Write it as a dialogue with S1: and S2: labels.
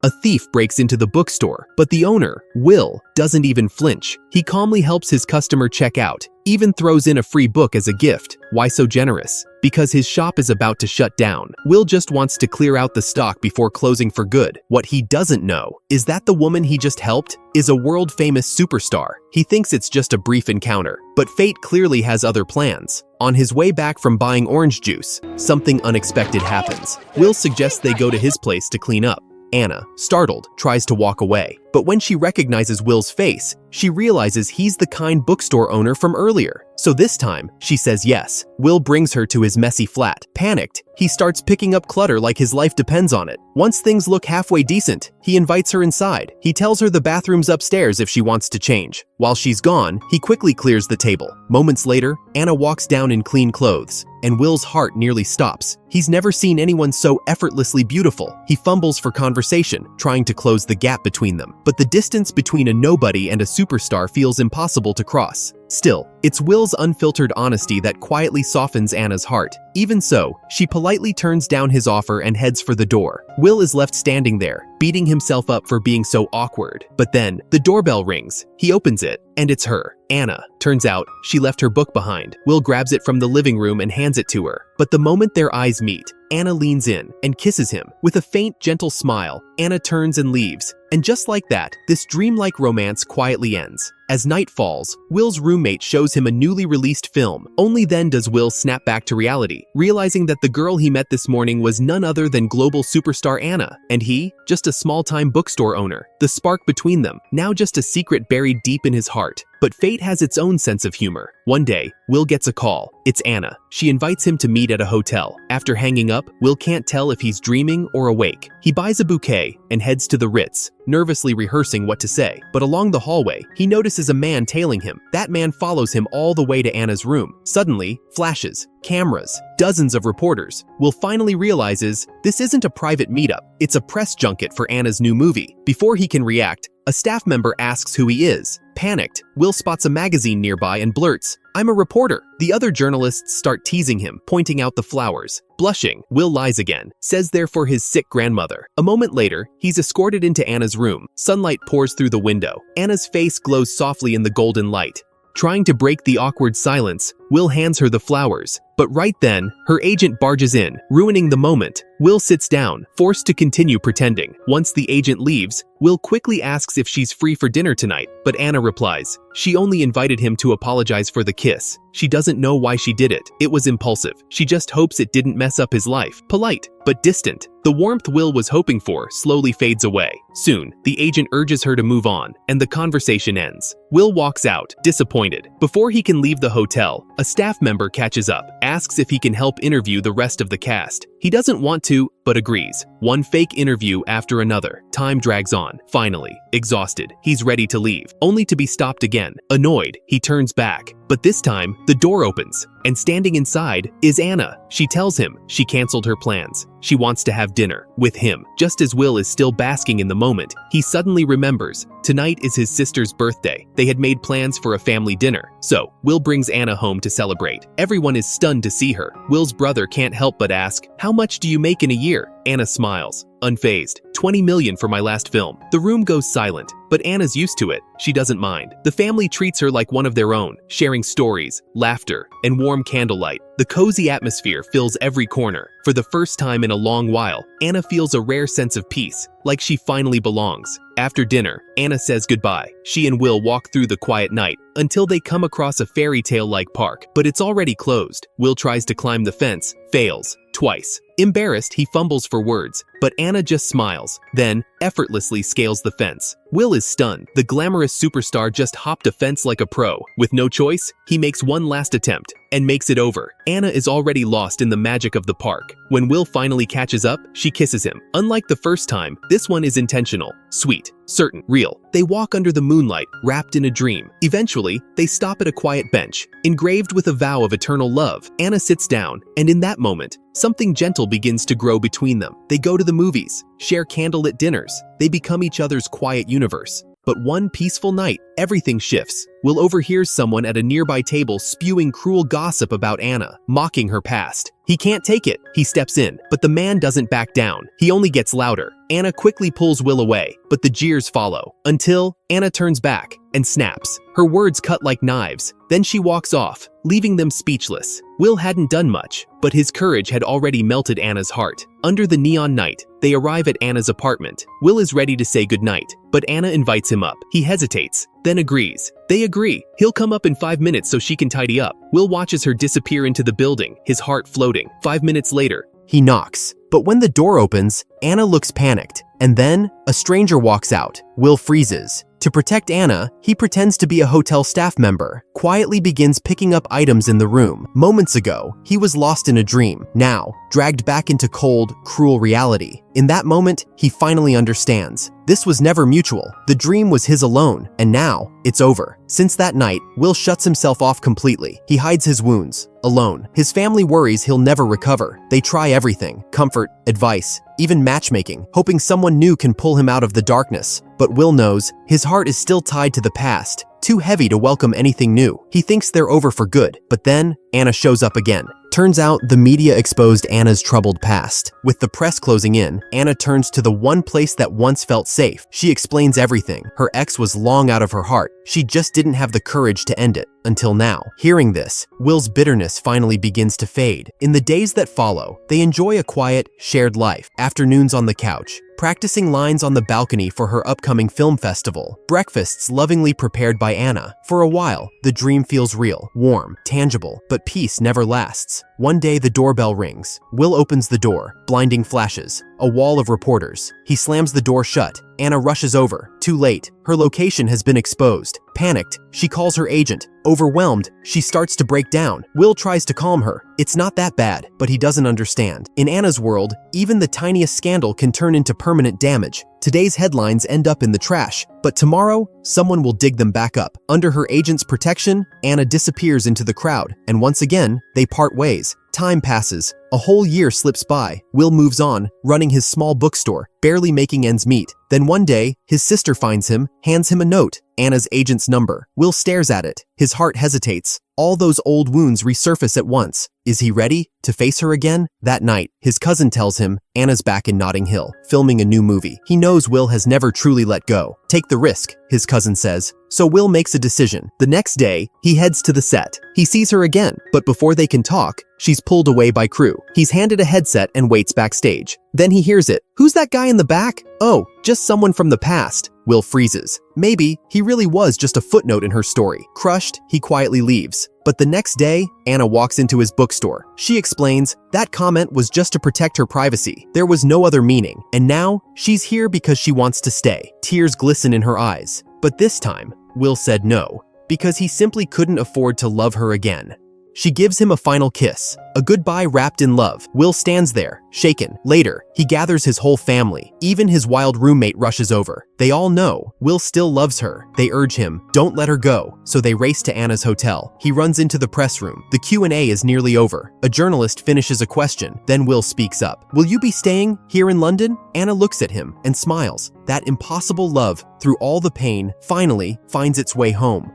S1: A thief breaks into the bookstore, but the owner, Will, doesn't even flinch. He calmly helps his customer check out, even throws in a free book as a gift. Why so generous? Because his shop is about to shut down. Will just wants to clear out the stock before closing for good. What he doesn't know is that the woman he just helped is a world-famous superstar. He thinks it's just a brief encounter, but fate clearly has other plans. On his way back from buying orange juice, something unexpected happens. Will suggests they go to his place to clean up. Anna, startled, tries to walk away. But when she recognizes Will's face, she realizes he's the kind bookstore owner from earlier. So this time, she says yes. Will brings her to his messy flat. Panicked, he starts picking up clutter like his life depends on it. Once things look halfway decent, he invites her inside. He tells her the bathroom's upstairs if she wants to change. While she's gone, he quickly clears the table. Moments later, Anna walks down in clean clothes, and Will's heart nearly stops. He's never seen anyone so effortlessly beautiful. He fumbles for conversation, trying to close the gap between them. But the distance between a nobody and a superstar feels impossible to cross. Still, it's Will's unfiltered honesty that quietly softens Anna's heart. Even so, she politely turns down his offer and heads for the door. Will is left standing there, beating himself up for being so awkward. But then, the doorbell rings. He opens it, and it's her, Anna. Turns out, she left her book behind. Will grabs it from the living room and hands it to her. But the moment their eyes meet, Anna leans in and kisses him. With a faint, gentle smile, Anna turns and leaves. And just like that, this dreamlike romance quietly ends. As night falls, Will's roommate shows him a newly released film. Only then does Will snap back to reality, realizing that the girl he met this morning was none other than global superstar Anna, and he, just a small-time bookstore owner. The spark between them, now just a secret buried deep in his heart. But fate has its own sense of humor. One day, Will gets a call. It's Anna. She invites him to meet at a hotel. After hanging up, Will can't tell if he's dreaming or awake. He buys a bouquet and heads to the Ritz, nervously rehearsing what to say. But along the hallway, he notices a man tailing him. That man follows him all the way to Anna's room. Suddenly, flashes, cameras, dozens of reporters. Will finally realizes this isn't a private meetup. It's a press junket for Anna's new movie. Before he can react, a staff member asks who he is. Panicked, Will spots a magazine nearby and blurts, "I'm a reporter." The other journalists start teasing him, pointing out the flowers. Blushing, Will lies again, says they're for his sick grandmother. A moment later, he's escorted into Anna's room. Sunlight pours through the window. Anna's face glows softly in the golden light. Trying to break the awkward silence, Will hands her the flowers. But right then, her agent barges in, ruining the moment. Will sits down, forced to continue pretending. Once the agent leaves, Will quickly asks if she's free for dinner tonight, but Anna replies she only invited him to apologize for the kiss. She doesn't know why she did it. It was impulsive. She just hopes it didn't mess up his life. Polite, but distant. The warmth Will was hoping for slowly fades away. Soon, the agent urges her to move on, and the conversation ends. Will walks out, disappointed. Before he can leave the hotel, a staff member catches up, asks if he can help interview the rest of the cast. He doesn't want to, but agrees. One fake interview after another. Time drags on. Finally, exhausted, he's ready to leave, only to be stopped again. Annoyed, he turns back. But this time, the door opens, and standing inside is Anna. She tells him she canceled her plans. She wants to have dinner with him. Just as Will is still basking in the moment, he suddenly remembers tonight is his sister's birthday. They had made plans for a family dinner. So, Will brings Anna home to celebrate. Everyone is stunned to see her. Will's brother can't help but ask, "How much do you make in a year?" Anna smiles, unfazed. 20 million for my last film. The room goes silent, but Anna's used to it. She doesn't mind. The family treats her like one of their own, sharing stories, laughter, and warm candlelight. The cozy atmosphere fills every corner. For the first time in a long while, Anna feels a rare sense of peace, like she finally belongs. After dinner, Anna says goodbye. She and Will walk through the quiet night until they come across a fairy tale-like park, but it's already closed. Will tries to climb the fence, fails, twice. Embarrassed, he fumbles for words, but Anna just smiles, then effortlessly scales the fence. Will is stunned. The glamorous superstar just hopped a fence like a pro. With no choice, he makes one last attempt and makes it over. Anna is already lost in the magic of the park. When Will finally catches up, she kisses him. Unlike the first time, this one is intentional, sweet, certain, real. They walk under the moonlight, wrapped in a dream. Eventually, they stop at a quiet bench, engraved with a vow of eternal love. Anna sits down, and in that moment, something gentle begins to grow between them. They go to the movies, share candlelit dinners. They become each other's quiet universe. But one peaceful night, everything shifts. Will overhears someone at a nearby table spewing cruel gossip about Anna, mocking her past. He can't take it. He steps in, but the man doesn't back down. He only gets louder. Anna quickly pulls Will away, but the jeers follow, until Anna turns back and snaps. Her words cut like knives. Then she walks off, leaving them speechless. Will hadn't done much, but his courage had already melted Anna's heart. Under the neon night, they arrive at Anna's apartment. Will is ready to say goodnight, but Anna invites him up. He hesitates, then agrees. They agree. He'll come up in 5 minutes so she can tidy up. Will watches her disappear into the building, his heart floating. 5 minutes later, he knocks. But when the door opens, Anna looks panicked. And then, a stranger walks out. Will freezes. To protect Anna, he pretends to be a hotel staff member, quietly begins picking up items in the room. Moments ago, he was lost in a dream. Now, dragged back into cold, cruel reality. In that moment, he finally understands. This was never mutual. The dream was his alone, and now, it's over. Since that night, Will shuts himself off completely. He hides his wounds, alone. His family worries he'll never recover. They try everything: comfort, advice, even matchmaking, hoping someone new can pull him out of the darkness. But Will knows his heart is still tied to the past, too heavy to welcome anything new. He thinks they're over for good, but then Anna shows up again. Turns out the media exposed Anna's troubled past. With the press closing in, Anna turns to the one place that once felt safe. She explains everything. Her ex was long out of her heart. She just didn't have the courage to end it. Until now. Hearing this, Will's bitterness finally begins to fade. In the days that follow, they enjoy a quiet, shared life. Afternoons on the couch, practicing lines on the balcony for her upcoming film festival. Breakfasts lovingly prepared by Anna. For a while, the dream feels real, warm, tangible, but peace never lasts. One day the doorbell rings. Will opens the door, blinding flashes. A wall of reporters. He slams the door shut. Anna rushes over. Too late. Her location has been exposed. Panicked, she calls her agent. Overwhelmed, she starts to break down. Will tries to calm her. It's not that bad, but he doesn't understand. In Anna's world, even the tiniest scandal can turn into permanent damage. Today's headlines end up in the trash, but tomorrow, someone will dig them back up. Under her agent's protection, Anna disappears into the crowd, and once again, they part ways. Time passes. A whole year slips by. Will moves on, running his small bookstore, barely making ends meet. Then one day, his sister finds him, hands him a note, Anna's agent's number. Will stares at it. His heart hesitates. All those old wounds resurface at once. Is he ready to face her again? That night, his cousin tells him Anna's back in Notting Hill, filming a new movie. He knows Will has never truly let go. Take the risk, his cousin says. So Will makes a decision. The next day, he heads to the set. He sees her again, but before they can talk, she's pulled away by crew. He's handed a headset and waits backstage. Then he hears it. Who's that guy in the back? Oh, just someone from the past. Will freezes. Maybe he really was just a footnote in her story. Crushed, he quietly leaves. But the next day, Anna walks into his bookstore. She explains that comment was just to protect her privacy. There was no other meaning. And now, she's here because she wants to stay. Tears glisten in her eyes. But this time, Will said no, because he simply couldn't afford to love her again. She gives him a final kiss, a goodbye wrapped in love. Will stands there, shaken. Later, he gathers his whole family. Even his wild roommate rushes over. They all know Will still loves her. They urge him, don't let her go. So they race to Anna's hotel. He runs into the press room. The Q&A is nearly over. A journalist finishes a question. Then Will speaks up. Will you be staying here in London? Anna looks at him and smiles. That impossible love, through all the pain, finally finds its way home.